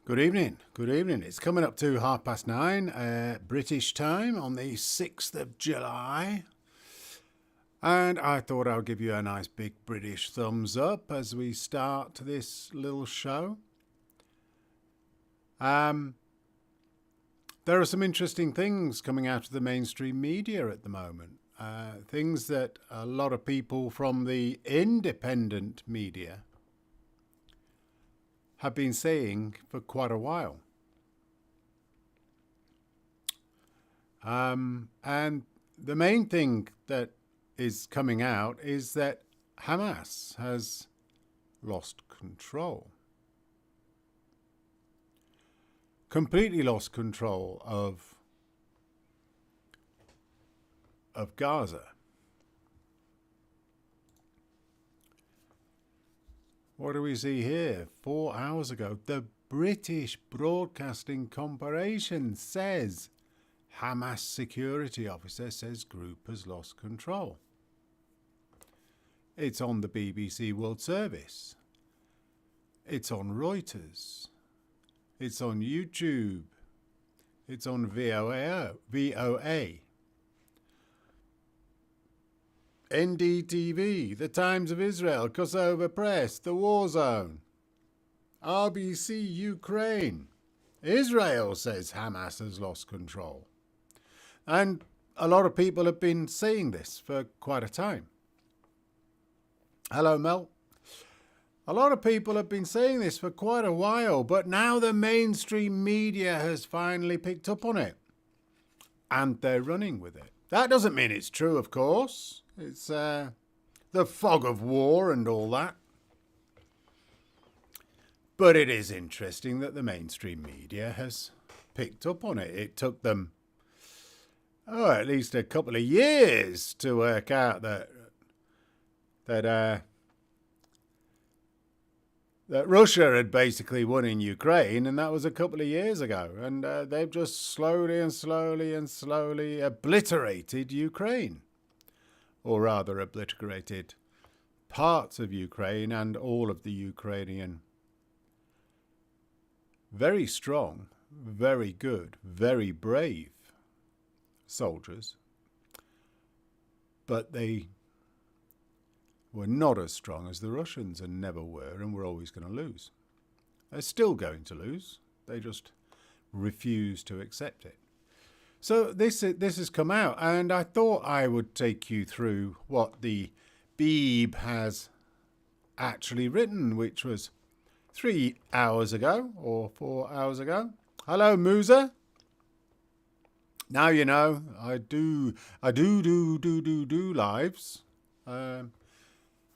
Good evening. Good evening. It's coming up to 9:30 British time on the 6th of July. And I thought I would give you a nice big British thumbs up as we start this little show. There are some interesting things coming out of the mainstream media at the moment. Things that a lot of people from the independent media have been saying for quite a while. And the main thing that is coming out is that Hamas has lost control. Completely lost control of Gaza. What do we see here? 4 hours ago, the British Broadcasting Corporation says Hamas security officer says group has lost control. It's on the BBC World Service. It's on Reuters. It's on YouTube. It's on VOA. NDTV, The Times of Israel, Kosovo Press, The War Zone, RBC Ukraine. Israel says Hamas has lost control. And a lot of people have been saying this for quite a time. Hello, Mel. A lot of people have been saying this for quite a while, but now the mainstream media has finally picked up on it. And they're running with it. That doesn't mean it's true, of course. It's the fog of war and all that. But it is interesting that the mainstream media has picked up on it. It took them, at least a couple of years to work out that Russia had basically won in Ukraine, and that was a couple of years ago. And they've just slowly obliterated Ukraine. Or rather obliterated parts of Ukraine and all of the Ukrainian very strong, very good, very brave soldiers. But they were not as strong as the Russians and never were, and were always going to lose. They're still going to lose. They just refuse to accept it. So this has come out, and I thought I would take you through what the Beeb has actually written, which was 3 hours ago or 4 hours ago. Hello, Musa. Now you know I do lives. I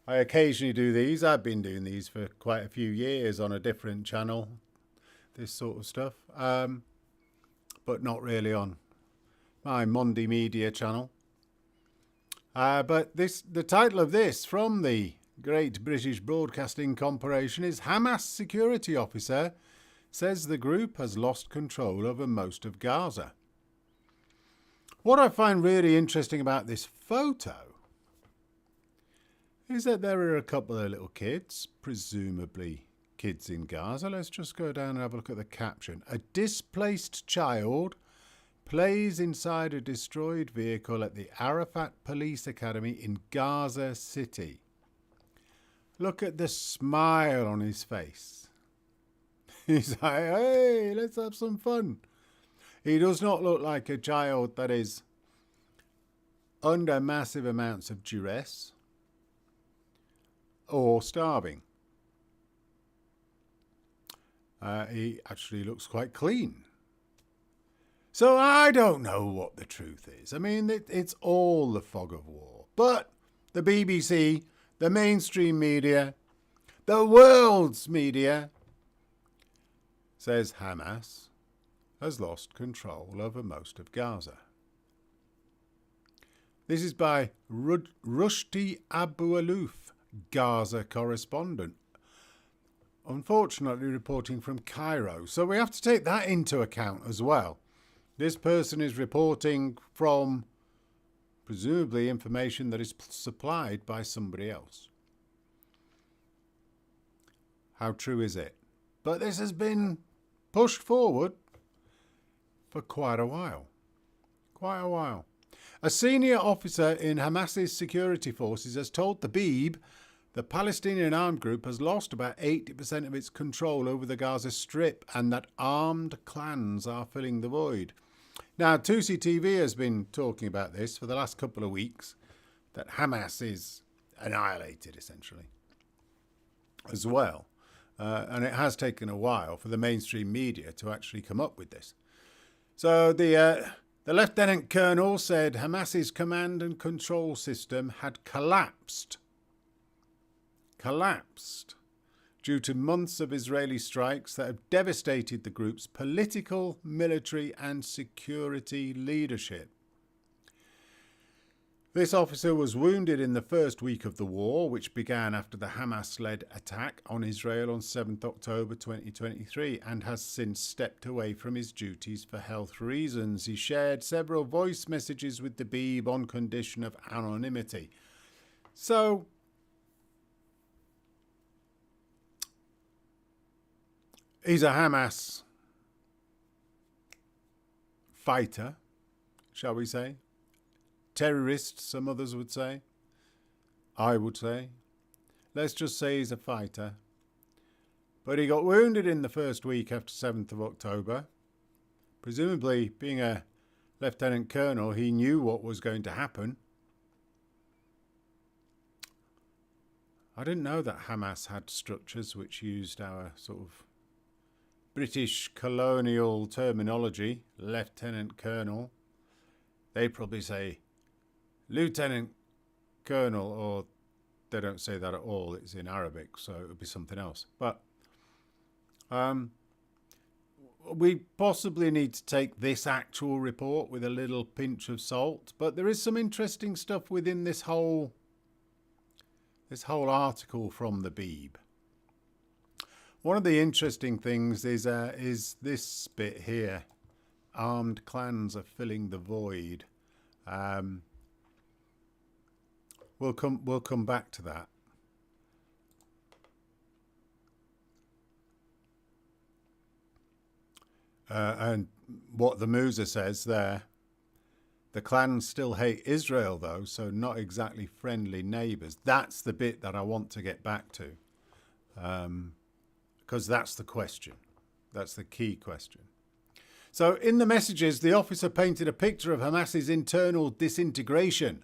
occasionally do these. I've been doing these for quite a few years on a different channel, this sort of stuff, but not really on my Mondi Media channel. But the title of this from the Great British Broadcasting Corporation is Hamas security officer says the group has lost control over most of Gaza. What I find really interesting about this photo is that there are a couple of little kids, presumably kids in Gaza. Let's just go down and have a look at the caption. A displaced child plays inside a destroyed vehicle at the Arafat Police Academy in Gaza City. Look at the smile on his face. He's like, hey, let's have some fun. He does not look like a child that is under massive amounts of duress or starving. He actually looks quite clean. So I don't know what the truth is. I mean, it's all the fog of war. But the BBC, the mainstream media, the world's media says Hamas has lost control over most of Gaza. This is by Rushdie Abu-Alouf, Gaza correspondent, unfortunately reporting from Cairo. So we have to take that into account as well. This person is reporting from presumably information that is supplied by somebody else. How true is it? But this has been pushed forward for quite a while. Quite a while. A senior officer in Hamas's security forces has told the Beeb the Palestinian armed group has lost about 80% of its control over the Gaza Strip and that armed clans are filling the void. Now, Tusi TV has been talking about this for the last couple of weeks, that Hamas is annihilated, essentially, as well. And it has taken a while for the mainstream media to actually come up with this. So the Lieutenant Colonel said Hamas's command and control system had collapsed due to months of Israeli strikes that have devastated the group's political, military and security leadership. This officer was wounded in the first week of the war, which began after the Hamas-led attack on Israel on 7th October 2023, and has since stepped away from his duties for health reasons. He shared several voice messages with the Beeb on condition of anonymity. So, he's a Hamas fighter, shall we say. Terrorist, some others would say. I would say. Let's just say he's a fighter. But he got wounded in the first week after 7th of October. Presumably, being a lieutenant colonel, he knew what was going to happen. I didn't know that Hamas had structures which used our sort of British colonial terminology, lieutenant colonel. They probably say lieutenant colonel, or they don't say that at all. It's in Arabic, so it would be something else. But we possibly need to take this actual report with a little pinch of salt. But there is some interesting stuff within this whole article from the Beeb. One of the interesting things is this bit here. Armed clans are filling the void. We'll come back to that. And what the Musa says there, the clans still hate Israel though, so not exactly friendly neighbours. That's the bit that I want to get back to, because that's the question. That's the key question. So in the messages, the officer painted a picture of Hamas's internal disintegration.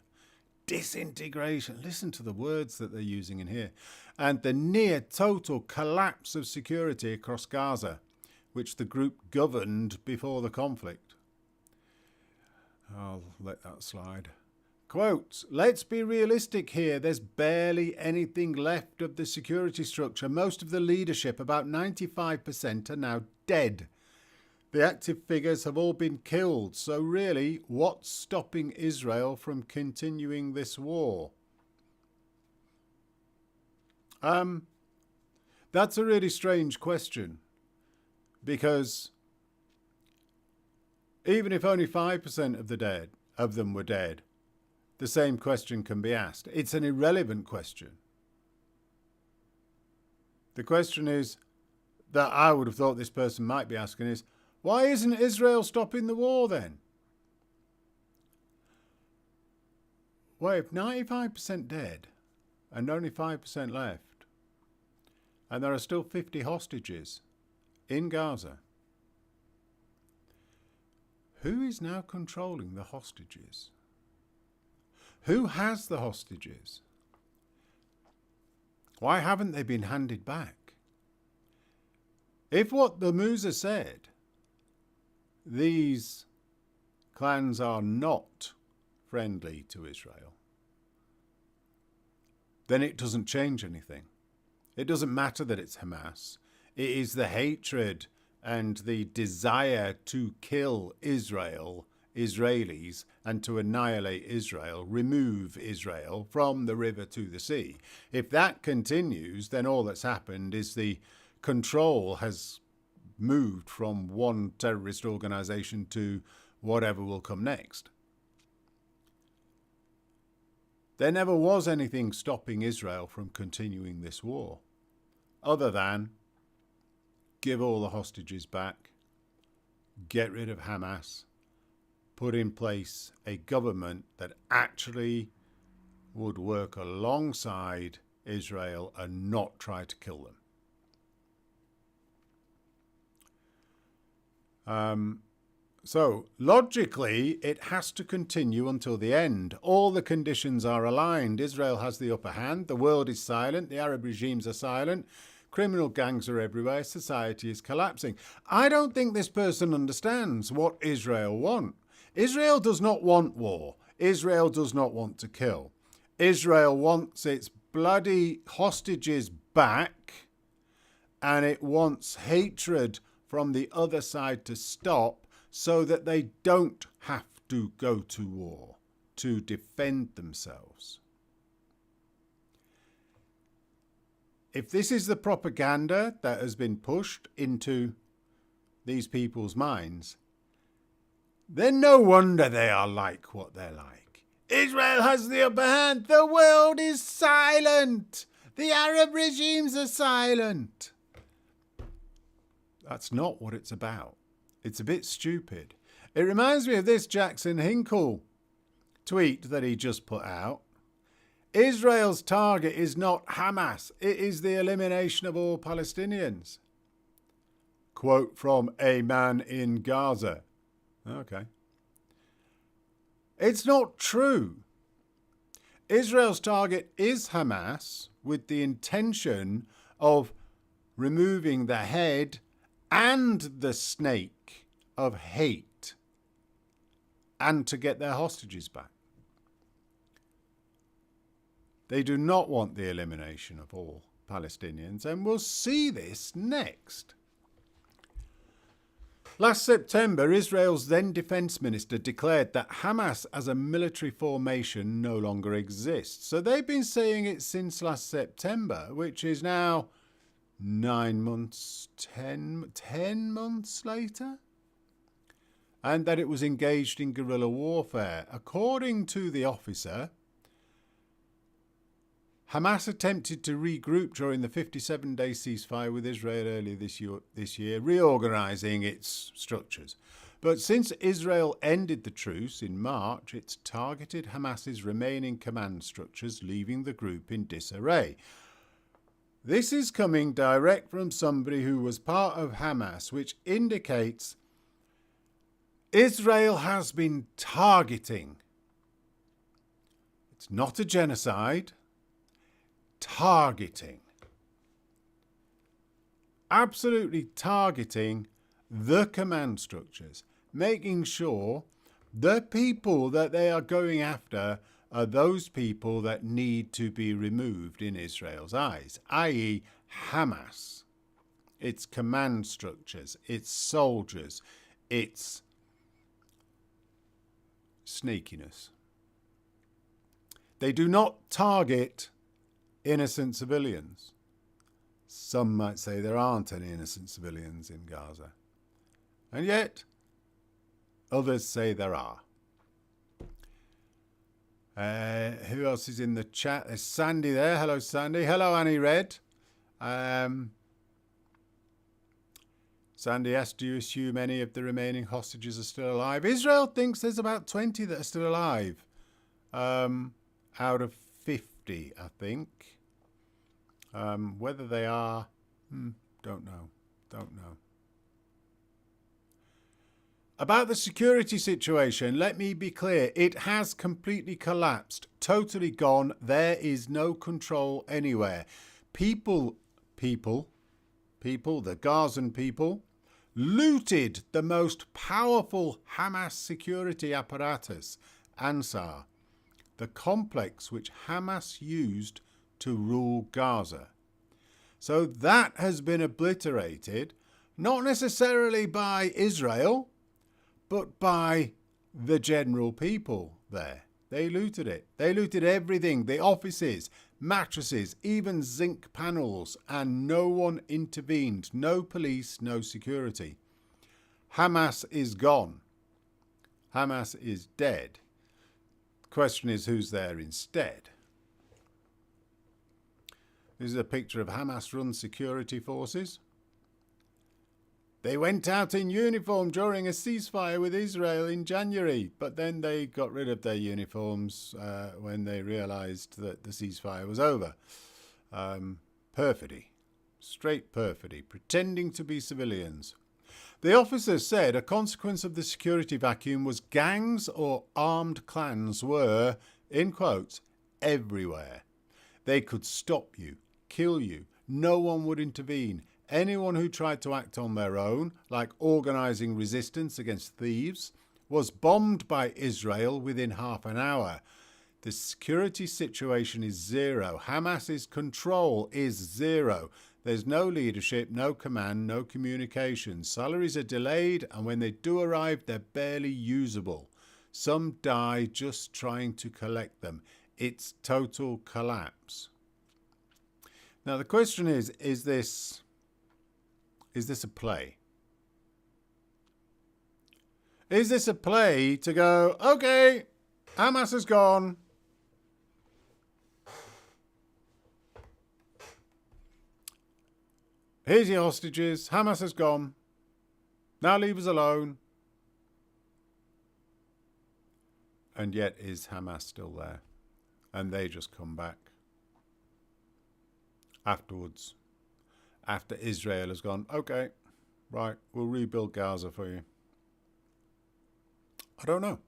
Disintegration. Listen to the words that they're using in here. And the near total collapse of security across Gaza, which the group governed before the conflict. I'll let that slide. Quote, let's be realistic here. There's barely anything left of the security structure. Most of the leadership, about 95%, are now dead. The active figures have all been killed. So really, what's stopping Israel from continuing this war? That's a really strange question, because even if only 5% of them were dead, the same question can be asked. It's an irrelevant question. The question is that I would have thought this person might be asking is, why isn't Israel stopping the war then? Well, if 95% dead and only 5% left, and there are still 50 hostages in Gaza, who is now controlling the hostages? Who has the hostages? Why haven't they been handed back? If what the Musa said, these clans are not friendly to Israel, then it doesn't change anything. It doesn't matter that it's Hamas. It is the hatred and the desire to kill Israel, Israelis, and to annihilate Israel, remove Israel from the river to the sea. If that continues, then all that's happened is the control has moved from one terrorist organisation to whatever will come next. There never was anything stopping Israel from continuing this war, other than give all the hostages back get rid of Hamas, put in place a government that actually would work alongside Israel and not try to kill them. So logically, it has to continue until the end. All the conditions are aligned. Israel has the upper hand. The world is silent. The Arab regimes are silent. Criminal gangs are everywhere. Society is collapsing. I don't think this person understands what Israel wants. Israel does not want war. Israel does not want to kill. Israel wants its bloody hostages back, and it wants hatred from the other side to stop, so that they don't have to go to war to defend themselves. If this is the propaganda that has been pushed into these people's minds, then no wonder they are like what they're like. Israel has the upper hand. The world is silent. The Arab regimes are silent. That's not what it's about. It's a bit stupid. It reminds me of this Jackson Hinkle tweet that he just put out. Israel's target is not Hamas. It is the elimination of all Palestinians. Quote from a man in Gaza. Okay. It's not true. Israel's target is Hamas, with the intention of removing the head and the snake of hate, and to get their hostages back. They do not want the elimination of all Palestinians, and we'll see this next. Last September, Israel's then Defence Minister declared that Hamas as a military formation no longer exists. So they've been saying it since last September, which is now 9 months, 10 months later, and that it was engaged in guerrilla warfare. According to the officer, Hamas attempted to regroup during the 57-day ceasefire with Israel earlier this year, reorganising its structures. But since Israel ended the truce in March, it's targeted Hamas's remaining command structures, leaving the group in disarray. This is coming direct from somebody who was part of Hamas, which indicates Israel has been targeting. It's not a genocide. Targeting. Absolutely targeting the command structures, making sure the people that they are going after are those people that need to be removed in Israel's eyes, i.e. Hamas, its command structures, its soldiers, its sneakiness. They do not target innocent civilians. Some might say there aren't any innocent civilians in Gaza. And yet, others say there are. Who else is in the chat? There's Sandy there. Hello, Sandy. Hello, Annie Red. Sandy asked, do you assume any of the remaining hostages are still alive? Israel thinks there's about 20 that are still alive. Out of 50, I think. Whether they are, don't know. About the security situation, let me be clear. It has completely collapsed, totally gone. There is no control anywhere. People, the Gazan people, looted the most powerful Hamas security apparatus, Ansar, the complex which Hamas used to rule Gaza. So that has been obliterated, not necessarily by Israel, but by the general people there. They looted it. They looted everything, the offices, mattresses, even zinc panels, and no one intervened. No police, no security. Hamas is gone. Hamas is dead. The question is, who's there instead? This is a picture of Hamas-run security forces. They went out in uniform during a ceasefire with Israel in January, but then they got rid of their uniforms when they realised that the ceasefire was over. Perfidy. Straight perfidy. Pretending to be civilians. The officers said a consequence of the security vacuum was gangs or armed clans were, in quotes, everywhere. They could stop you, kill you. No one would intervene. Anyone who tried to act on their own, like organising resistance against thieves, was bombed by Israel within half an hour. The security situation is zero. Hamas's control is zero. There's no leadership, no command, no communication. Salaries are delayed, and when they do arrive, they're barely usable. Some die just trying to collect them. It's total collapse. Now the question is this a play? Is this a play to go, okay, Hamas has gone. Here's your hostages. Hamas has gone. Now leave us alone. And yet is Hamas still there? And they just come back afterwards. After Israel has gone, okay, right, we'll rebuild Gaza for you. I don't know.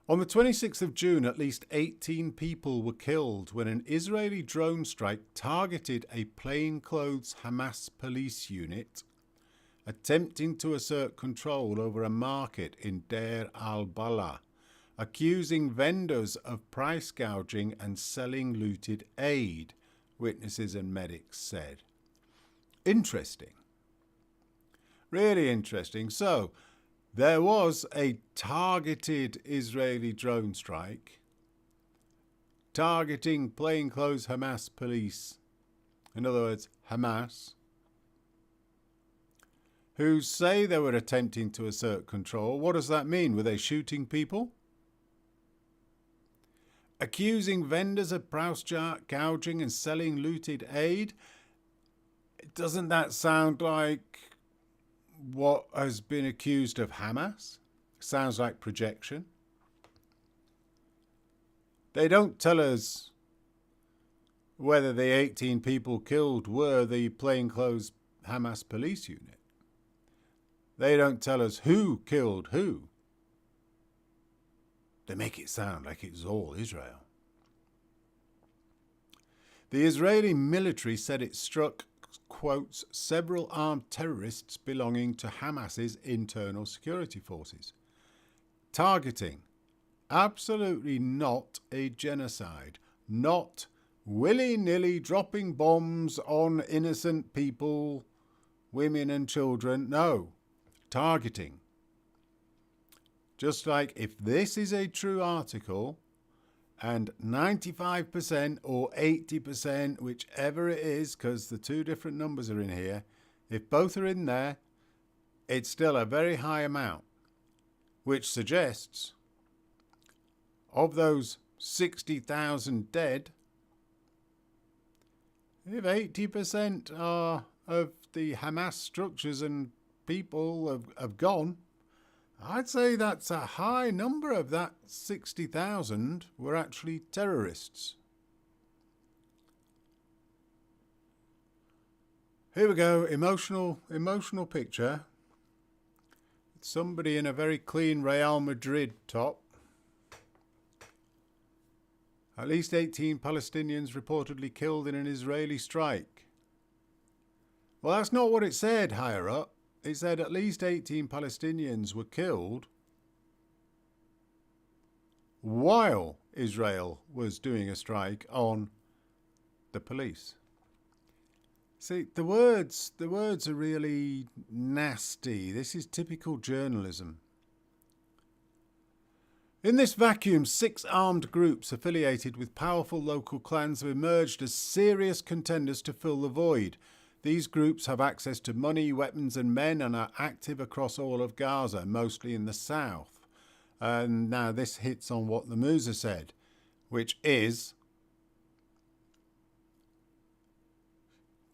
On the 26th of June, at least 18 people were killed when an Israeli drone strike targeted a plainclothes Hamas police unit attempting to assert control over a market in Deir al-Balah, accusing vendors of price gouging and selling looted aid, witnesses and medics said. Interesting. Really interesting. So, there was a targeted Israeli drone strike targeting plainclothes Hamas police, in other words, Hamas, who say they were attempting to assert control. What does that mean? Were they shooting people? Accusing vendors of price gouging and selling looted aid? Doesn't that sound like what has been accused of Hamas? Sounds like projection. They don't tell us whether the 18 people killed were the plainclothes Hamas police unit. They don't tell us who killed who. They make it sound like it was all Israel. The Israeli military said it struck, quotes, several armed terrorists belonging to Hamas's internal security forces. Targeting. Absolutely not a genocide. Not willy-nilly dropping bombs on innocent people, women and children. No. Targeting. Just like if this is a true article and 95% or 80%, whichever it is, because the two different numbers are in here, if both are in there, it's still a very high amount, which suggests of those 60,000 dead, if 80% are of the Hamas structures and people have gone, I'd say that's a high number of that 60,000 were actually terrorists. Here we go, emotional picture. Somebody in a very clean Real Madrid top. At least 18 Palestinians reportedly killed in an Israeli strike. Well, that's not what it said higher up. It said at least 18 Palestinians were killed while Israel was doing a strike on the police. See, the words are really nasty. This is typical journalism. In this vacuum, 6 armed groups affiliated with powerful local clans have emerged as serious contenders to fill the void. These groups have access to money, weapons and men and are active across all of Gaza, mostly in the south. And now this hits on what the Musa said, which is,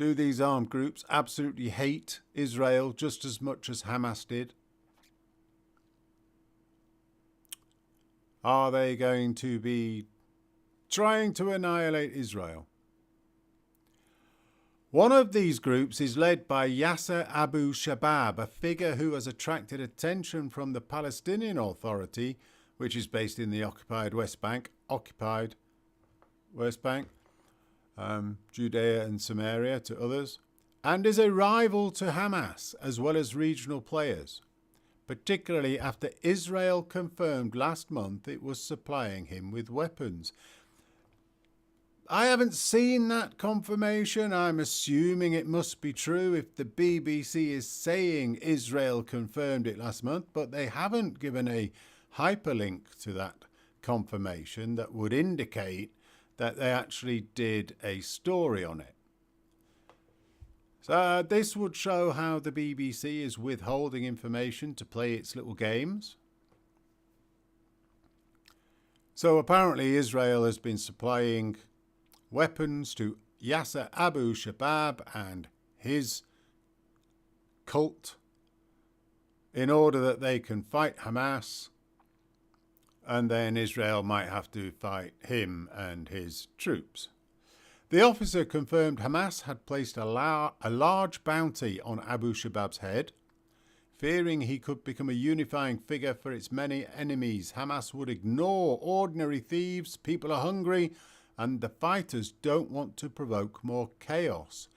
Do these armed groups absolutely hate Israel just as much as Hamas did? Are they going to be trying to annihilate Israel? One of these groups is led by Yasser Abu Shabab, a figure who has attracted attention from the Palestinian Authority, which is based in the occupied West Bank, Judea and Samaria to others, and is a rival to Hamas as well as regional players, particularly after Israel confirmed last month it was supplying him with weapons. I haven't seen that confirmation. I'm assuming it must be true if the BBC is saying Israel confirmed it last month, but they haven't given a hyperlink to that confirmation that would indicate that they actually did a story on it. So this would show how the BBC is withholding information to play its little games. So apparently Israel has been supplying weapons to Yasser Abu Shabab and his cult in order that they can fight Hamas, and then Israel might have to fight him and his troops. The officer confirmed Hamas had placed a large bounty on Abu Shabab's head, fearing he could become a unifying figure for its many enemies. Hamas would ignore ordinary thieves, people are hungry, and the fighters don't want to provoke more chaos.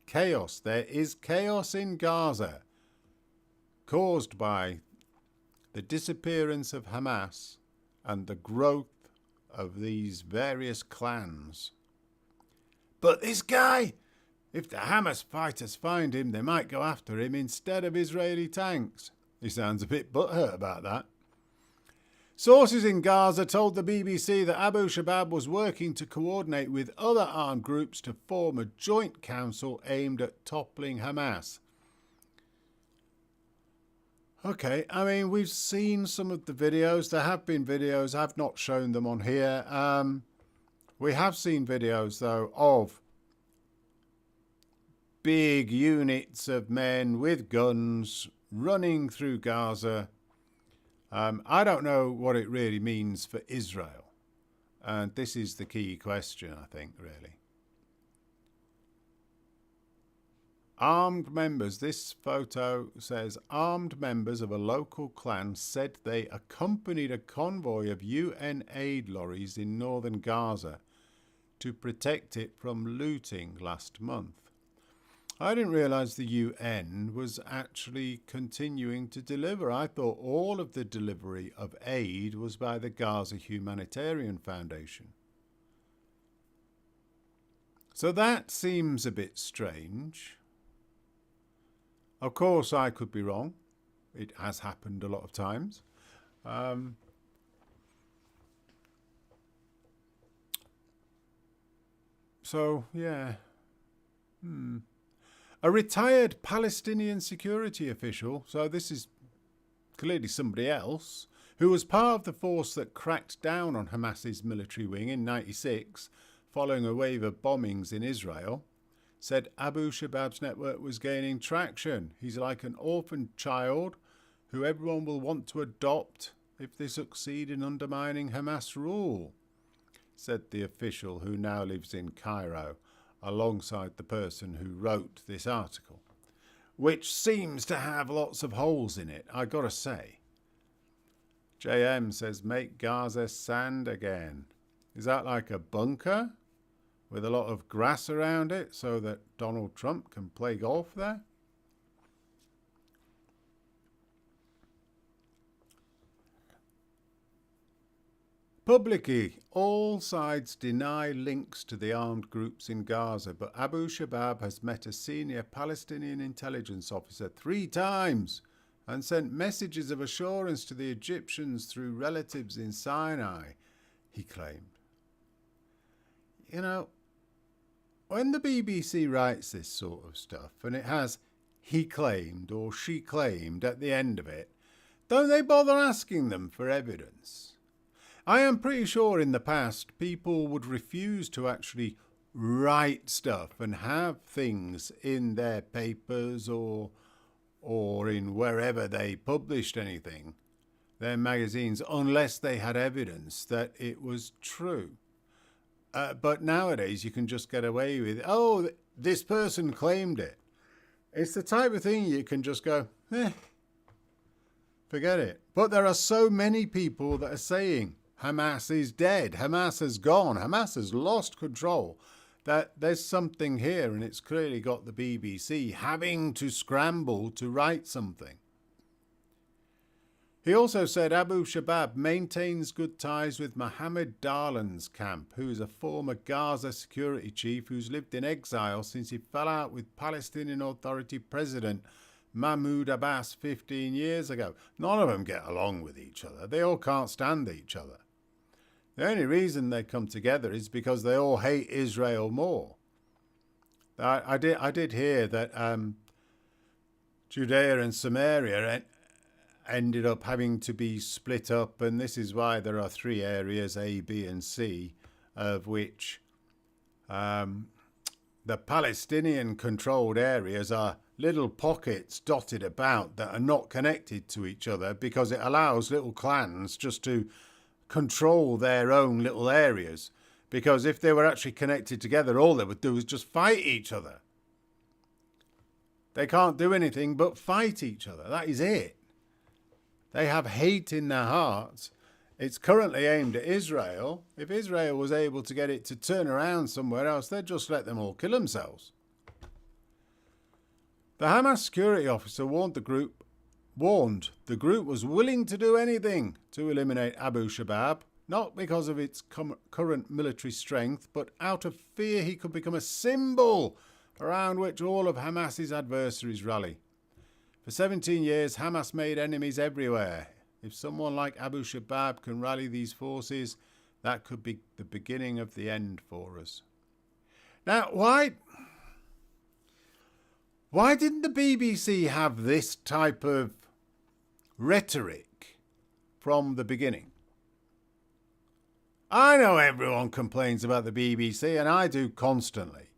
Chaos. There is chaos in Gaza, caused by the disappearance of Hamas and the growth of these various clans. But this guy, if the Hamas fighters find him, they might go after him instead of Israeli tanks. He sounds a bit butthurt about that. Sources in Gaza told the BBC that Abu Shabab was working to coordinate with other armed groups to form a joint council aimed at toppling Hamas. Okay, I mean, we've seen some of the videos. There have been videos. I've not shown them on here. We have seen videos, though, of big units of men with guns running through Gaza. I don't know what it really means for Israel. And this is the key question, I think, really. Armed members, this photo says, armed members of a local clan said they accompanied a convoy of UN aid lorries in northern Gaza to protect it from looting last month. I didn't realise the UN was actually continuing to deliver. I thought all of the delivery of aid was by the Gaza Humanitarian Foundation. So that seems a bit strange. Of course, I could be wrong. It has happened a lot of times. So, yeah. A retired Palestinian security official, so this is clearly somebody else, who was part of the force that cracked down on Hamas's military wing in '96 following a wave of bombings in Israel, said Abu Shabab's network was gaining traction. He's like an orphaned child who everyone will want to adopt if they succeed in undermining Hamas rule, said the official, who now lives in Cairo, alongside the person who wrote this article, which seems to have lots of holes in it, I gotta say. JM says, make Gaza sand again. Is that like a bunker with a lot of grass around it so that Donald Trump can play golf there? Publicly, all sides deny links to the armed groups in Gaza, but Abu Shabab has met a senior Palestinian intelligence officer 3 times and sent messages of assurance to the Egyptians through relatives in Sinai, he claimed. You know, when the BBC writes this sort of stuff and it has he claimed or she claimed at the end of it, don't they bother asking them for evidence? I am pretty sure in the past people would refuse to actually write stuff and have things in their papers or in wherever they published anything, their magazines, unless they had evidence that it was true. But nowadays you can just get away with, oh, this person claimed it. It's the type of thing you can just go, forget it. But there are so many people that are saying Hamas is dead, Hamas has gone, Hamas has lost control, that there's something here, and it's clearly got the BBC having to scramble to write something. He also said Abu Shabab maintains good ties with Mohammed Darlan's camp, who is a former Gaza security chief who's lived in exile since he fell out with Palestinian Authority President Mahmoud Abbas 15 years ago. None of them get along with each other. They all can't stand each other. The only reason they come together is because they all hate Israel more. I did hear that Judea and Samaria ended up having to be split up, and this is why there are 3 areas, A, B and C, of which the Palestinian-controlled areas are little pockets dotted about that are not connected to each other, because it allows little clans just to control their own little areas. Because if they were actually connected together, all they would do is just fight each other. They can't do anything but fight each other. That is it. They have hate in their hearts. It's currently aimed at Israel. If Israel was able to get it to turn around somewhere else, they'd just let them all kill themselves. The Hamas security officer warned the group was willing to do anything to eliminate Abu Shabab, not because of its current military strength, but out of fear he could become a symbol around which all of Hamas's adversaries rally. For 17 years, Hamas made enemies everywhere. If someone like Abu Shabab can rally these forces, that could be the beginning of the end for us. Now, why didn't the BBC have this type of rhetoric from the beginning? I know everyone complains about the BBC, and I do constantly,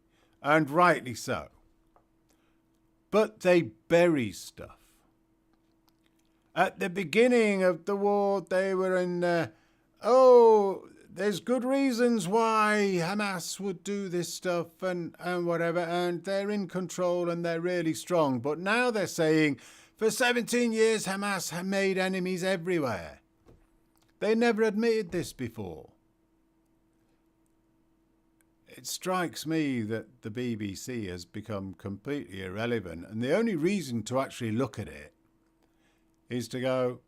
and rightly so. But they bury stuff. At the beginning of the war, they were in, there's good reasons why Hamas would do this stuff and whatever, and they're in control and they're really strong. But now they're saying, for 17 years, Hamas have made enemies everywhere. They never admitted this before. It strikes me that the BBC has become completely irrelevant, and the only reason to actually look at it is to go,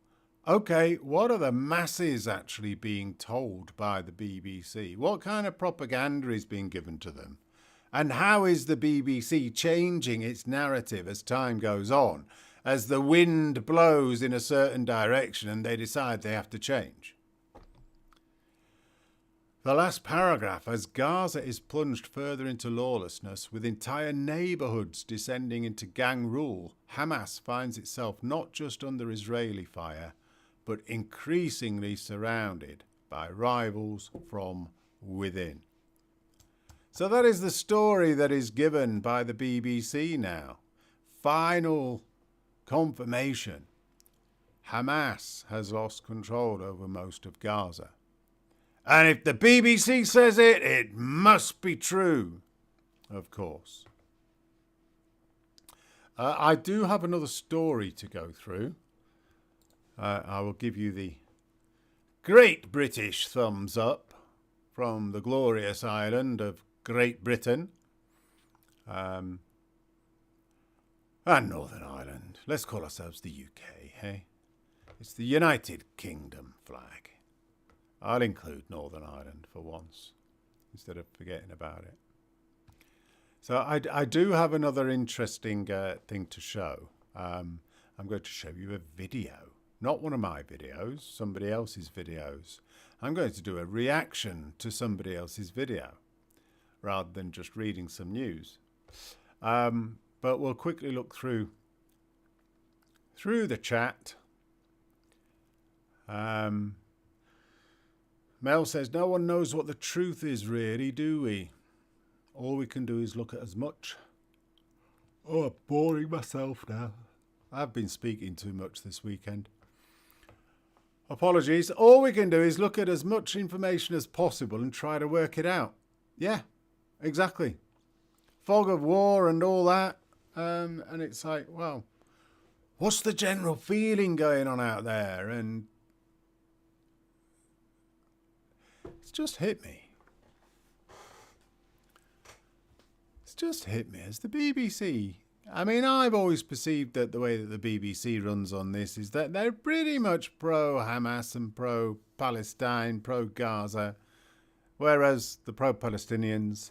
okay, what are the masses actually being told by the BBC? What kind of propaganda is being given to them? And how is the BBC changing its narrative as time goes on, as the wind blows in a certain direction and they decide they have to change? The last paragraph, as Gaza is plunged further into lawlessness, with entire neighbourhoods descending into gang rule, Hamas finds itself not just under Israeli fire, but increasingly surrounded by rivals from within. So that is the story that is given by the BBC now. Final confirmation. Hamas has lost control over most of Gaza. And if the BBC says it, it must be true, of course. I do have another story to go through. I will give you the Great British thumbs up from the glorious island of Great Britain. And Northern Ireland. Let's call ourselves the UK, hey? It's the United Kingdom flag. I'll include Northern Ireland for once, instead of forgetting about it. So I do have another interesting thing to show. I'm going to show you a video. Not one of my videos, somebody else's videos. I'm going to do a reaction to somebody else's video, rather than just reading some news. But we'll quickly look through the chat. Mel says, no one knows what the truth is really, do we? all we can do is look at as much. Oh, I'm boring myself now. I've been speaking too much this weekend. Apologies. All we can do is look at as much information as possible and try to work it out. Yeah, exactly. Fog of war and all that. And it's like, well, what's the general feeling going on out there? And it's just hit me. It's just hit me as the BBC. I mean, I've always perceived that the way that the BBC runs on this is that they're pretty much pro-Hamas and pro-Palestine, pro-Gaza, whereas the pro-Palestinians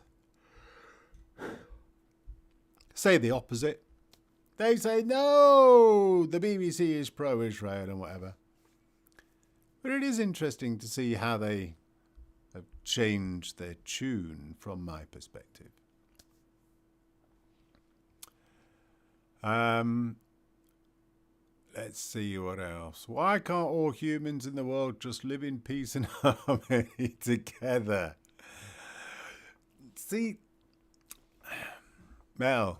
say the opposite. They say, no, the BBC is pro-Israel and whatever. But it is interesting to see how they have changed their tune from my perspective. Let's see what else. Why can't all humans in the world just live in peace and harmony together? See, Mel,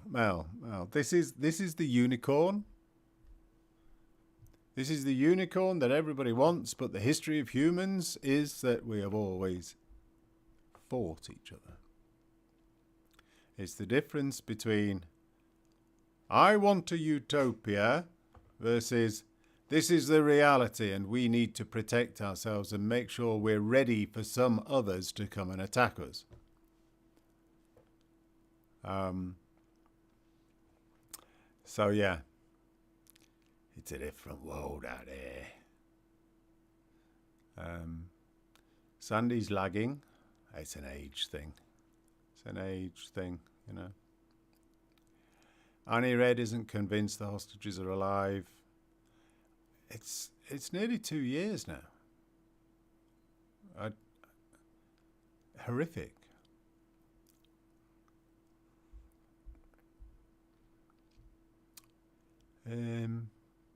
this is the unicorn. This is the unicorn that everybody wants, but the history of humans is that we have always fought each other. It's the difference between I want a utopia versus this is the reality and we need to protect ourselves and make sure we're ready for some others to come and attack us. So yeah, it's a different world out there. Sandy's lagging. It's an age thing. It's an age thing, you know. Annie Red isn't convinced the hostages are alive. It's nearly 2 years now. Horrific.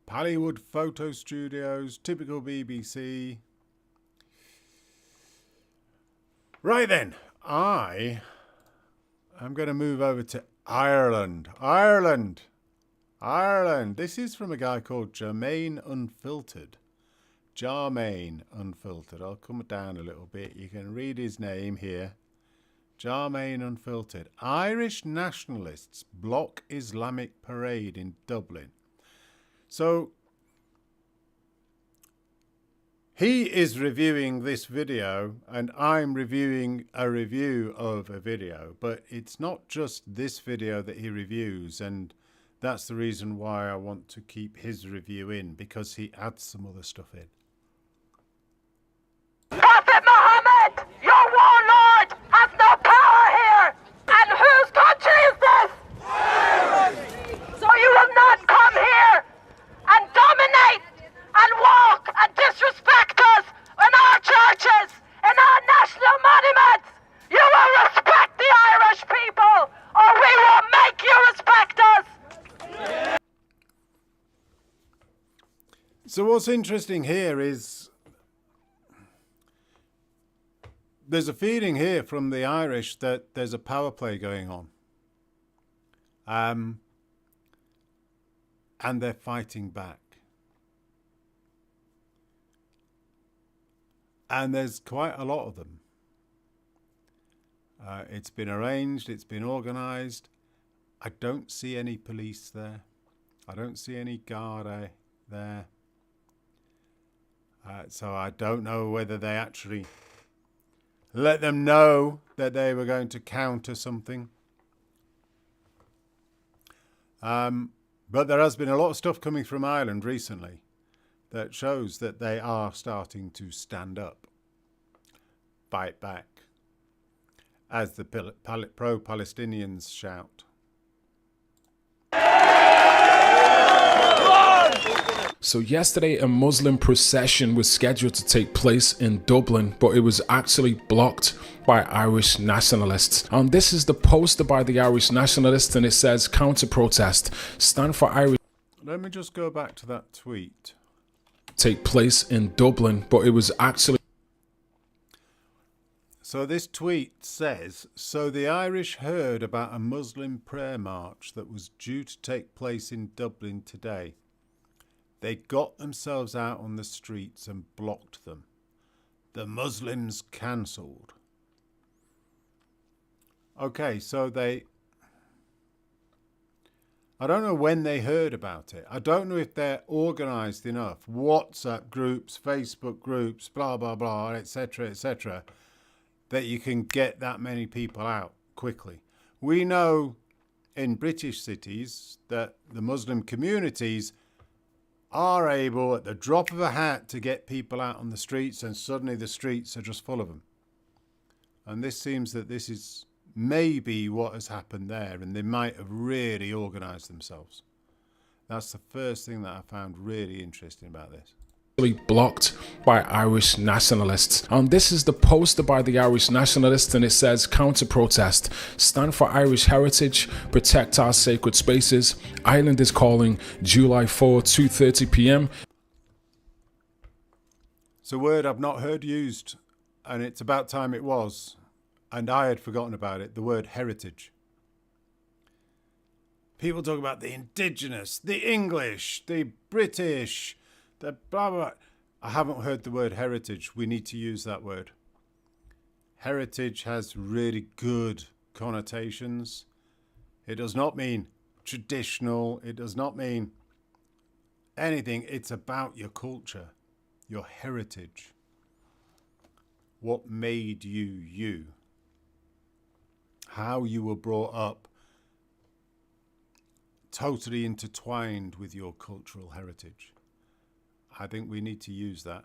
Pallywood Photo Studios, typical BBC. Right then, I'm going to move over to Ireland. Ireland. This is from a guy called Jermaine Unfiltered. Jermaine Unfiltered. I'll come down a little bit. You can read his name here. Jermaine Unfiltered. Irish nationalists block Islamic parade in Dublin. So he is reviewing this video and I'm reviewing a review of a video, but it's not just this video that he reviews, and that's the reason why I want to keep his review in, because he adds some other stuff in. Prophet Muhammad, your warlord, has no power here! And whose country is this? So you will not come here and dominate and walk and disrespect us in our churches, in our national monuments! You will respect the Irish people, or we will make you respect us! So what's interesting here is there's a feeling here from the Irish that there's a power play going on. And they're fighting back. And there's quite a lot of them. It's been arranged, it's been organised. I don't see any police there. I don't see any Garda there. So I don't know whether they actually let them know that they were going to counter something. But there has been a lot of stuff coming from Ireland recently that shows that they are starting to stand up, fight back, as the pro-Palestinians shout. So yesterday, a Muslim procession was scheduled to take place in Dublin, but it was actually blocked by Irish nationalists. And this is the poster by the Irish nationalists, and it says, counter-protest, stand for Irish. Let me just go back to that tweet. Take place in Dublin, but it was actually... So this tweet says, so the Irish heard about a Muslim prayer march that was due to take place in Dublin today. They got themselves out on the streets and blocked them. The Muslims cancelled. Okay, so I don't know when they heard about it. I don't know if they're organised enough. WhatsApp groups, Facebook groups, blah, blah, blah, etc., etc., that you can get that many people out quickly. We know in British cities that the Muslim communities are able, at the drop of a hat, to get people out on the streets, and suddenly the streets are just full of them. And this seems that this is maybe what has happened there, and they might have really organised themselves. That's the first thing that I found really interesting about this. Blocked by Irish nationalists. And this is the poster by the Irish Nationalist, and it says counter protest, stand for Irish heritage, protect our sacred spaces, Ireland is calling, July 4, 2:30 p.m. It's a word I've not heard used, and it's about time it was, and I had forgotten about it, the word heritage. People talk about the indigenous, the English, the British, the blah, blah, blah. I haven't heard the word heritage. We need to use that word. Heritage has really good connotations. It does not mean traditional. It does not mean anything. It's about your culture, your heritage. What made you you? How you were brought up, totally intertwined with your cultural heritage. I think we need to use that.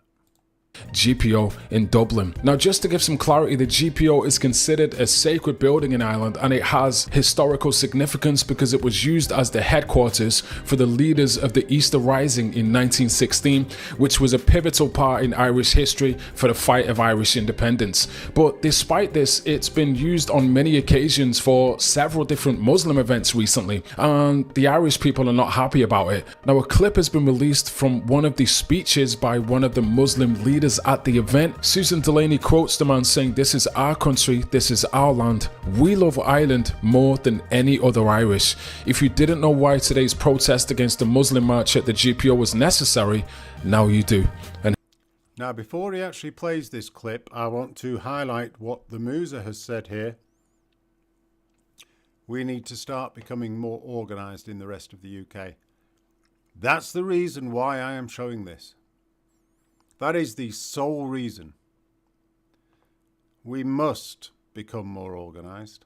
GPO in Dublin. Now, just to give some clarity, the GPO is considered a sacred building in Ireland, and it has historical significance because it was used as the headquarters for the leaders of the Easter Rising in 1916, which was a pivotal part in Irish history for the fight of Irish independence. But despite this, it's been used on many occasions for several different Muslim events recently, and the Irish people are not happy about it. Now, a clip has been released from one of the speeches by one of the Muslim leaders at the event. Susan Delaney quotes the man saying, "This is our country, this is our land. We love Ireland more than any other Irish. If you didn't know why today's protest against the Muslim march at the GPO was necessary, now you do." And now, before he actually plays this clip, I want to highlight what the Musa has said here. We need to start becoming more organised in the rest of the UK. That's the reason why I am showing this. That is the sole reason. We must become more organised.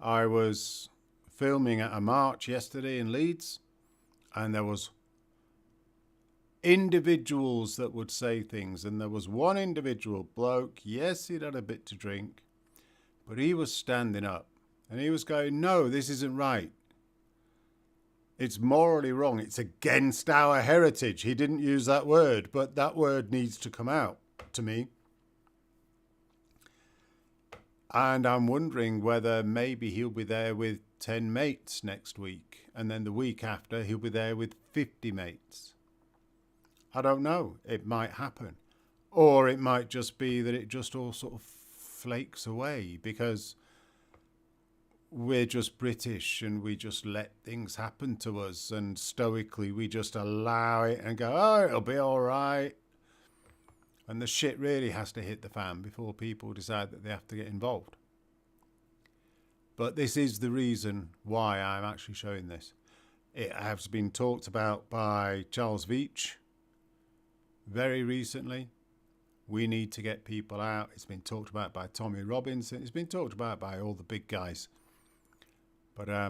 I was filming at a march yesterday in Leeds, and there was individuals that would say things, and there was one individual bloke, yes, he'd had a bit to drink, but he was standing up, and he was going, no, this isn't right. It's morally wrong. It's against our heritage. He didn't use that word, but that word needs to come out to me. And I'm wondering whether maybe he'll be there with 10 mates next week, and then the week after he'll be there with 50 mates. I don't know. It might happen. Or it might just be that it just all sort of flakes away because we're just British and we just let things happen to us, and stoically we just allow it and go, oh, it'll be all right. And the shit really has to hit the fan before people decide that they have to get involved. But this is the reason why I'm actually showing this. It has been talked about by Charles Veitch very recently. We need to get people out. It's been talked about by Tommy Robinson. It's been talked about by all the big guys. But I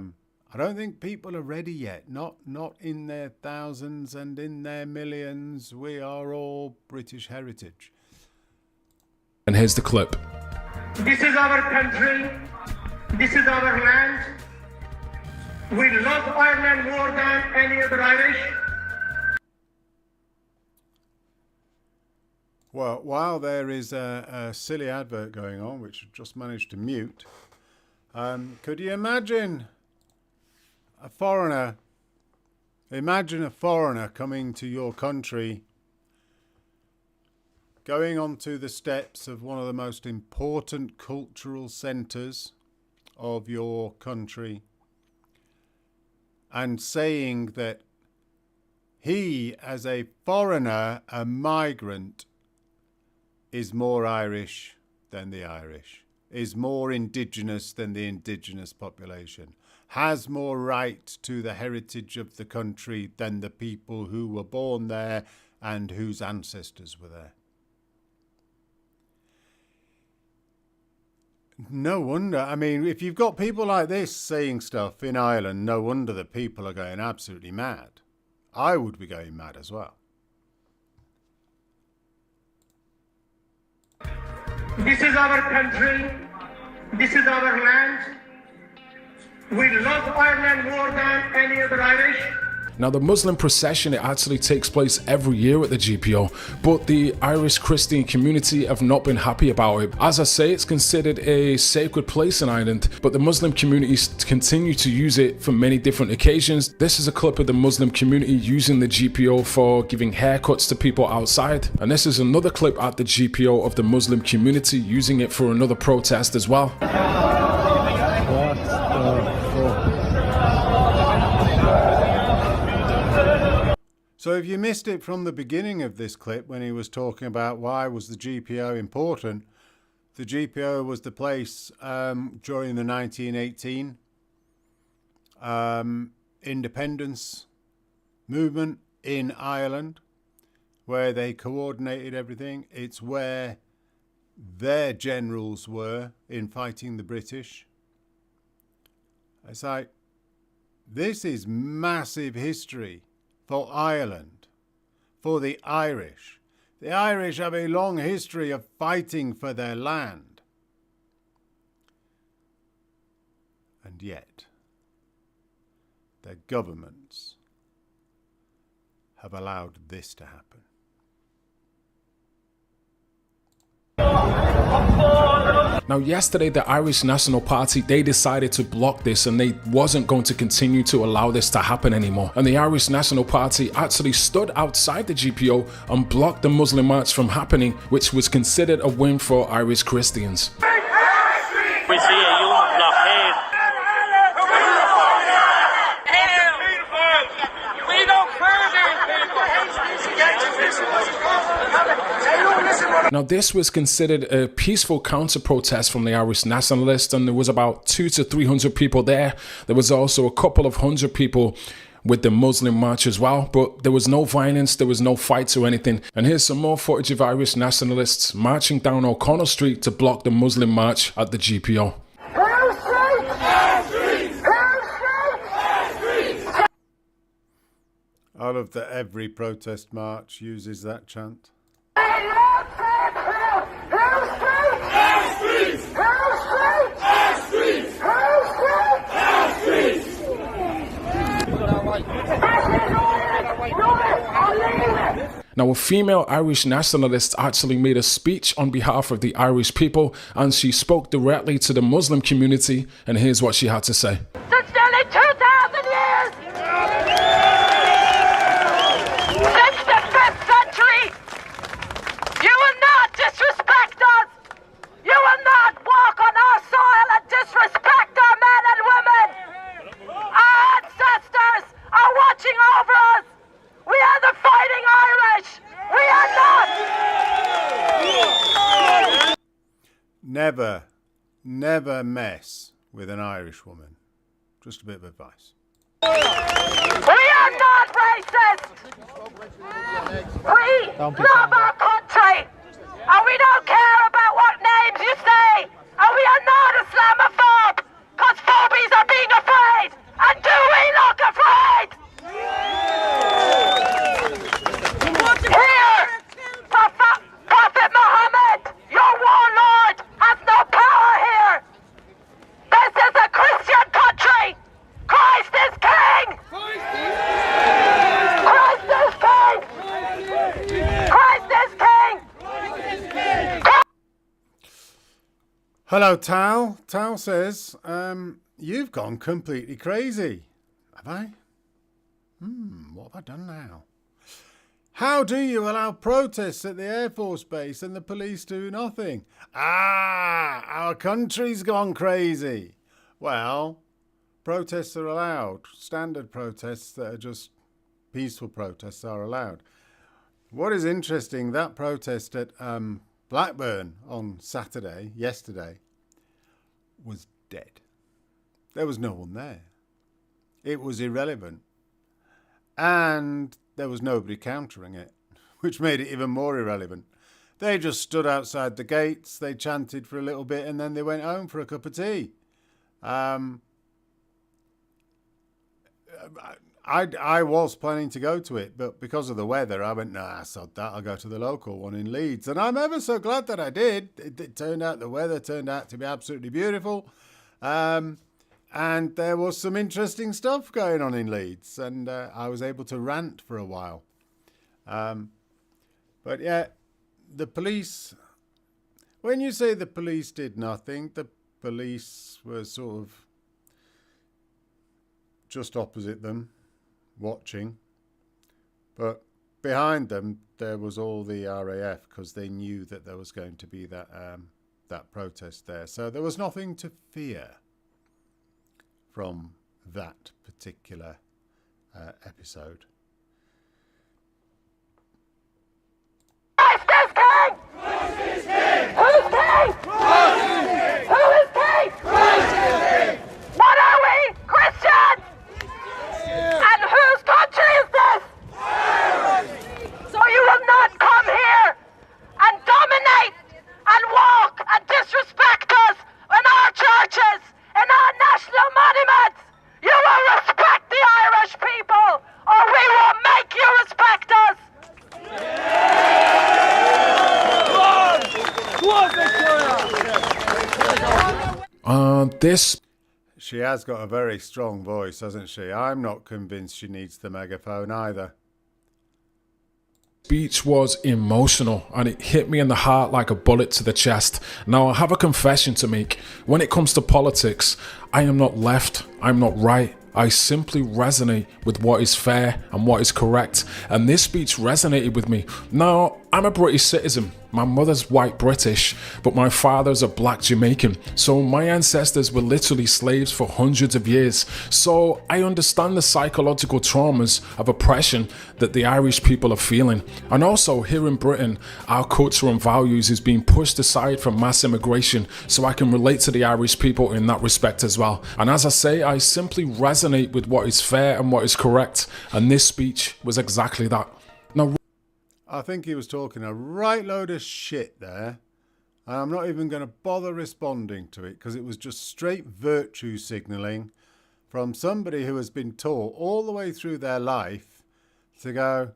don't think people are ready yet. Not in their thousands and in their millions. We are all British heritage. And here's the clip. This is our country. This is our land. We love Ireland more than any other Irish. Well, while there is a silly advert going on, which I just managed to mute, could you imagine a foreigner? Imagine a foreigner coming to your country, going onto the steps of one of the most important cultural centres of your country and saying that he, as a foreigner, a migrant, is more Irish than the Irish, is more indigenous than the indigenous population, has more right to the heritage of the country than the people who were born there and whose ancestors were there. No wonder. I mean, if you've got people like this saying stuff in Ireland, no wonder that people are going absolutely mad. I would be going mad as well. This is our country. This is our land. We love Ireland more than any other Irish. Now, the Muslim procession, it actually takes place every year at the GPO, but the Irish Christian community have not been happy about it. As I say, it's considered a sacred place in Ireland, but the Muslim communities continue to use it for many different occasions. This is a clip of the Muslim community using the GPO for giving haircuts to people outside. And this is another clip at the GPO of the Muslim community using it for another protest as well. So if you missed it from the beginning of this clip when he was talking about why was the GPO important, the GPO was the place during the 1918 independence movement in Ireland where they coordinated everything. It's where their generals were in fighting the British. It's like, this is massive history for Ireland, for the Irish. The Irish have a long history of fighting for their land. And yet, their governments have allowed this to happen. Now, yesterday, the Irish National Party, they decided to block this and they wasn't going to continue to allow this to happen anymore. And the Irish National Party actually stood outside the GPO and blocked the Muslim march from happening, which was considered a win for Irish Christians. We see a human blockade. We don't Now, this was considered a peaceful counter-protest from the Irish Nationalist, and there was about 200 to 300 people there. There was also a couple of hundred people with the Muslim march as well, but there was no violence, there was no fights or anything. And here's some more footage of Irish Nationalists marching down O'Connell Street to block the Muslim march at the GPO. I love that every protest march uses that chant. Now, a female Irish nationalist actually made a speech on behalf of the Irish people, and she spoke directly to the Muslim community, and here's what she had to say. Since nearly 2,000 years, since the 5th century, you will not disrespect us. You will not walk on our soil and disrespect our men and women. Our ancestors are watching over us. We are the fighting Irish. We are not. Never mess with an Irish woman. Just a bit of advice. We are not racist. We love our country. And we don't care about what names you say. And we are not Islamophobe. Because phobies are being afraid. And do we look afraid? Here, Prophet Muhammad, your warlord, has no power here. This is a Christian country. Christ is king. Christ is king. Hello, Tal. Tal says, you've gone completely crazy. Have I? What have I done now? How do you allow protests at the Air Force Base and the police do nothing? Ah, our country's gone crazy. Well, protests are allowed. Standard protests that are just peaceful protests are allowed. What is interesting, that protest at Blackburn on yesterday, was dead. There was no one there. It was irrelevant. And there was nobody countering it, which made it even more irrelevant. They just stood outside the gates, they chanted for a little bit, and then they went home for a cup of tea. I was planning to go to it, but because of the weather, I went, nah, sod that, I'll go to the local one in Leeds. And I'm ever so glad that I did. It turned out, the weather turned out to be absolutely beautiful. And there was some interesting stuff going on in Leeds, and I was able to rant for a while. But yeah, the police, when you say the police did nothing, the police were sort of just opposite them, watching. But behind them, there was all the RAF, because they knew that there was going to be that protest there. So there was nothing to fear from that particular episode. Christ is king! Christ is king! Who's king? Christ is king! Who is king? Christ is king! What are we? Christians! And whose country is this? So you will not come here and dominate and walk and disrespect us in our churches, in our national monuments. You will respect the Irish people, or we will make you respect us. This She has got a very strong voice, hasn't she? I'm not convinced she needs the megaphone either. speech was emotional and it hit me in the heart like a bullet to the chest. Now, I have a confession to make. When it comes to politics, I am not left, I'm not right. I simply resonate with what is fair and what is correct. And this speech resonated with me. Now, I'm a British citizen. My mother's white British, but my father's a black Jamaican. So my ancestors were literally slaves for hundreds of years. So I understand the psychological traumas of oppression that the Irish people are feeling. And also here in Britain, our culture and values is being pushed aside for mass immigration. So I can relate to the Irish people in that respect as well. And as I say, I simply resonate with what is fair and what is correct. And this speech was exactly that. Now, I think he was talking a right load of shit there. And I'm not even going to bother responding to it, because it was just straight virtue signalling from somebody who has been taught all the way through their life to go,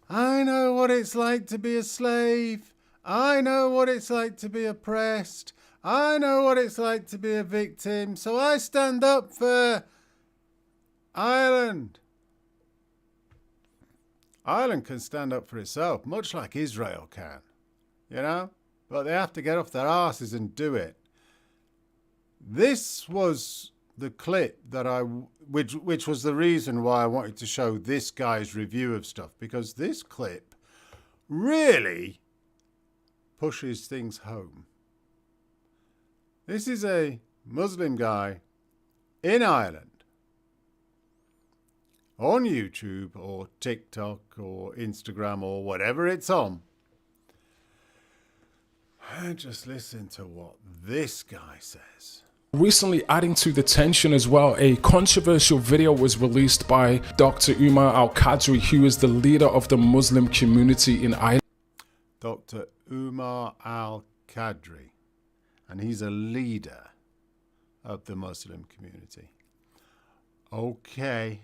I know what it's like to be a slave. I know what it's like to be oppressed. I know what it's like to be a victim. So I stand up for Ireland. Ireland can stand up for itself, much like Israel can, you know? But they have to get off their asses and do it. This was the clip that which was the reason why I wanted to show this guy's review of stuff, because this clip really pushes things home. This is a Muslim guy in Ireland, on YouTube or TikTok or Instagram or whatever it's on. And just listen to what this guy says. recently, adding to the tension as well, a controversial video was released by Dr. Umar al-Qadri, who is the leader of the Muslim community in Ireland. Dr. Umar al-Qadri, and he's a leader of the Muslim community. Okay.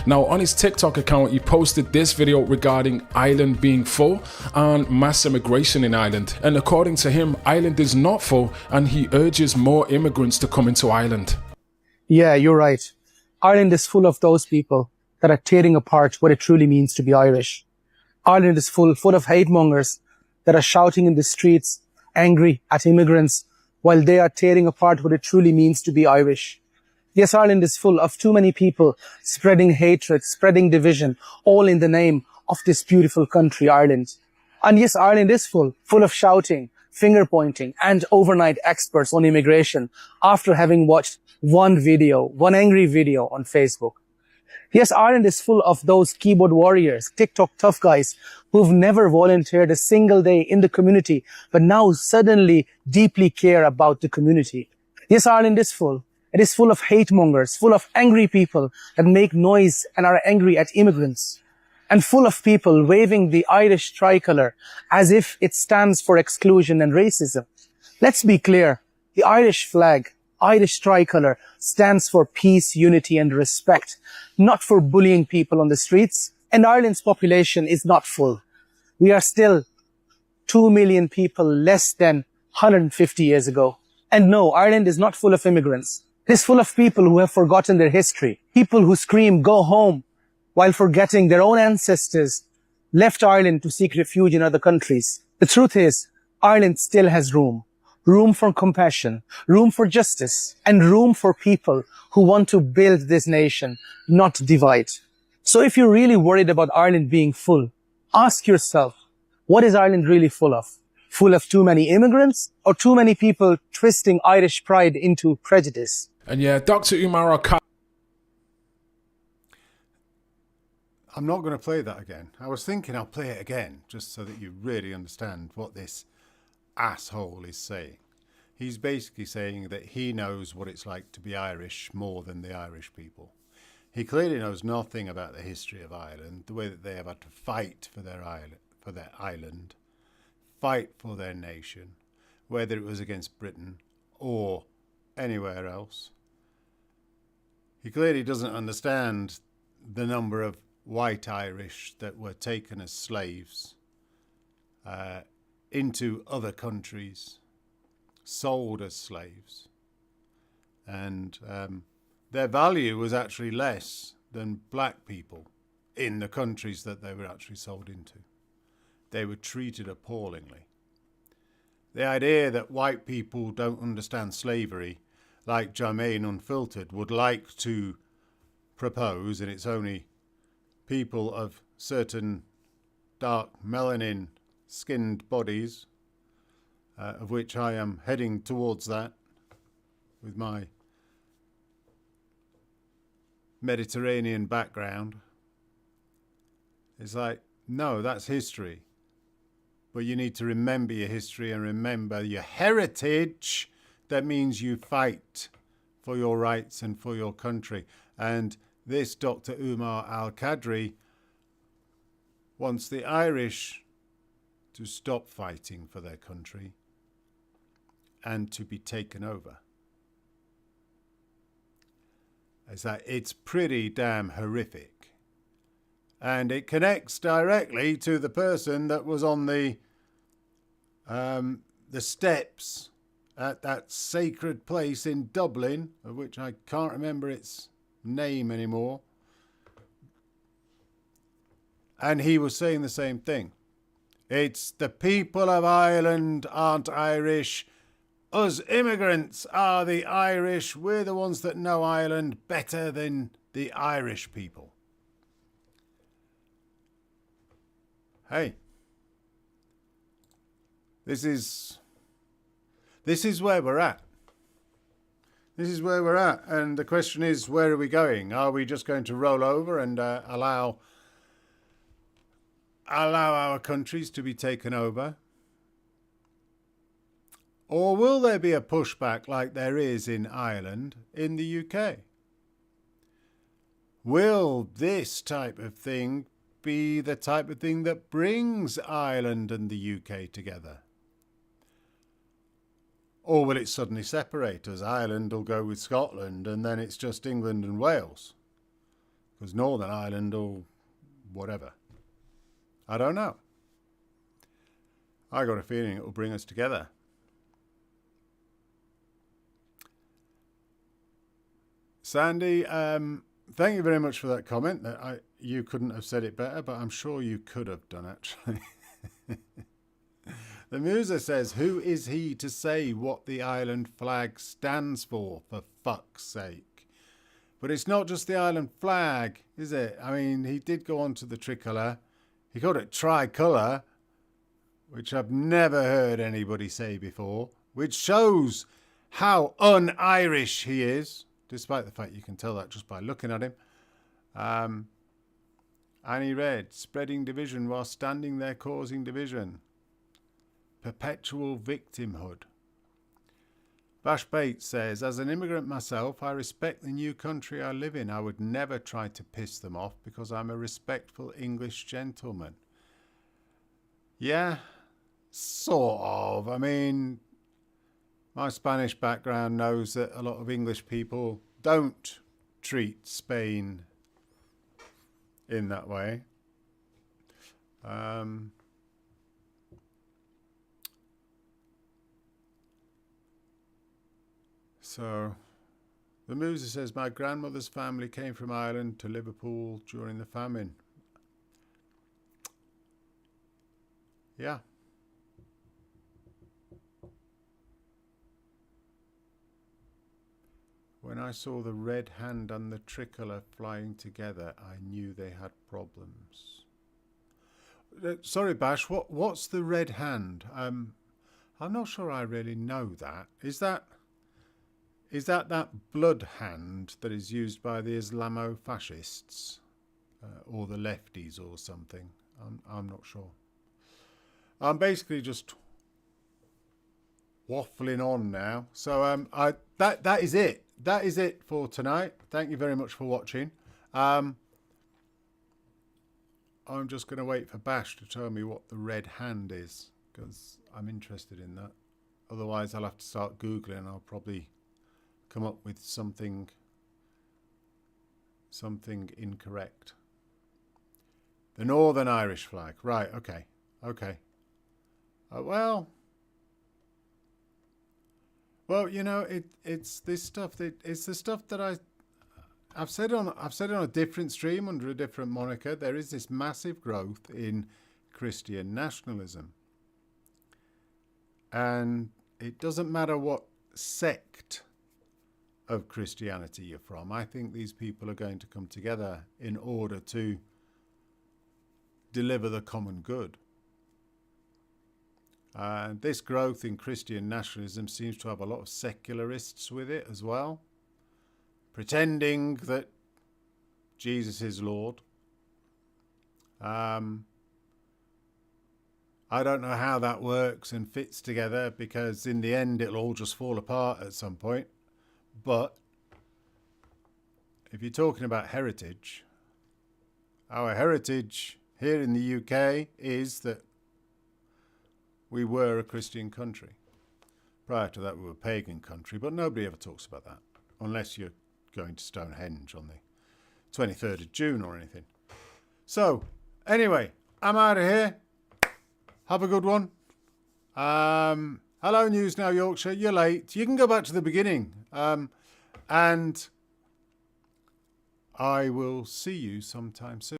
Now, on his TikTok account, he posted this video regarding Ireland being full and mass immigration in Ireland. And according to him, Ireland is not full, and he urges more immigrants to come into Ireland. Yeah, you're right. Ireland is full of those people that are tearing apart what it truly means to be Irish. Ireland is full of hate mongers that are shouting in the streets, angry at immigrants, while they are tearing apart what it truly means to be Irish. Yes, Ireland is full of too many people spreading hatred, spreading division, all in the name of this beautiful country, Ireland. And yes, Ireland is full of shouting, finger pointing, and overnight experts on immigration after having watched one angry video on Facebook. Yes, Ireland is full of those keyboard warriors, TikTok tough guys who've never volunteered a single day in the community, but now suddenly deeply care about the community. Yes, Ireland is full. It is full of hate mongers, full of angry people that make noise and are angry at immigrants, and full of people waving the Irish tricolour as if it stands for exclusion and racism. Let's be clear. The Irish flag, Irish tricolour, stands for peace, unity and respect, not for bullying people on the streets. And Ireland's population is not full. We are still 2 million people less than 150 years ago. And no, Ireland is not full of immigrants. It is full of people who have forgotten their history. People who scream, "Go home," while forgetting their own ancestors left Ireland to seek refuge in other countries. The truth is, Ireland still has room for compassion, room for justice, and room for people who want to build this nation, not divide. So if you're really worried about Ireland being full, ask yourself, what is Ireland really full of? Full of too many immigrants or too many people twisting Irish pride into prejudice? And yeah, Dr. Umar Al-Khawaja. I'm not going to play that again. I was thinking I'll play it again just so that you really understand what this asshole is saying. He's basically saying that he knows what it's like to be Irish more than the Irish people. He clearly knows nothing about the history of Ireland, the way that they have had to fight for their island, fight for their nation, whether it was against Britain or anywhere else. He clearly doesn't understand the number of white Irish that were taken as slaves into other countries, sold as slaves, and their value was actually less than black people in the countries that they were actually sold into. They were treated appallingly. The idea that white people don't understand slavery, like Jermaine Unfiltered would like to propose, and it's only people of certain dark melanin skinned bodies, of which I am heading towards that with my Mediterranean background. It's like, no, that's history. But you need to remember your history and remember your heritage. That means you fight for your rights and for your country. And this Dr. Umar Al-Qadri wants the Irish to stop fighting for their country and to be taken over. It's pretty damn horrific. And it connects directly to the person that was on the steps at that sacred place in Dublin, of which I can't remember its name anymore. And he was saying the same thing. It's the people of Ireland aren't Irish. Us immigrants are the Irish. We're the ones that know Ireland better than the Irish people. Hey, this is where we're at. This is where we're at. And the question is, where are we going? Are we just going to roll over and allow our countries to be taken over? Or will there be a pushback like there is in Ireland in the UK? Will this type of thing be the type of thing that brings Ireland and the UK together? Or will it suddenly separate us? Ireland will go with Scotland and then it's just England and Wales. Because Northern Ireland or whatever. I don't know. I got a feeling it will bring us together. Sandy, thank you very much for that comment. You couldn't have said it better, but I'm sure you could have done, actually. The Musa says, who is he to say what the Ireland flag stands for fuck's sake? But it's not just the Ireland flag, is it? I mean, he did go on to the tricolour. He called it tricolour, which I've never heard anybody say before, which shows how un-Irish he is, despite the fact you can tell that just by looking at him. And he read, spreading division while standing there causing division. Perpetual victimhood. Bash Bates says, as an immigrant myself, I respect the new country I live in. I would never try to piss them off because I'm a respectful English gentleman. Yeah, sort of. I mean, my Spanish background knows that a lot of English people don't treat Spain in that way. So, the Musa says, my grandmother's family came from Ireland to Liverpool during the famine. Yeah. When I saw the red hand and the tricolour flying together, I knew they had problems. Sorry, Bash, what's the red hand? I'm not sure I really know that. Is that blood hand that is used by the Islamo-fascists or the lefties or something? I'm not sure. I'm basically just waffling on now. So that is it. That is it for tonight. Thank you very much for watching. I'm just going to wait for Bash to tell me what the red hand is, because I'm interested in that. Otherwise, I'll have to start Googling and I'll probably come up with something incorrect. The Northern Irish flag. Right, okay. Well, you know, it's this stuff it's the stuff that I've said on a different stream under a different moniker. There is this massive growth in Christian nationalism, and it doesn't matter what sect of Christianity you're from. I think these people are going to come together in order to deliver the common good. This growth in Christian nationalism seems to have a lot of secularists with it as well, pretending that Jesus is Lord. I don't know how that works and fits together, because in the end it'll all just fall apart at some point. But if you're talking about heritage, our heritage here in the UK is that we were a Christian country. Prior to that, we were a pagan country, but nobody ever talks about that, unless you're going to Stonehenge on the 23rd of June or anything. So, anyway, I'm out of here. Have a good one. Hello, News Now Yorkshire. You're late. You can go back to the beginning. And I will see you sometime soon.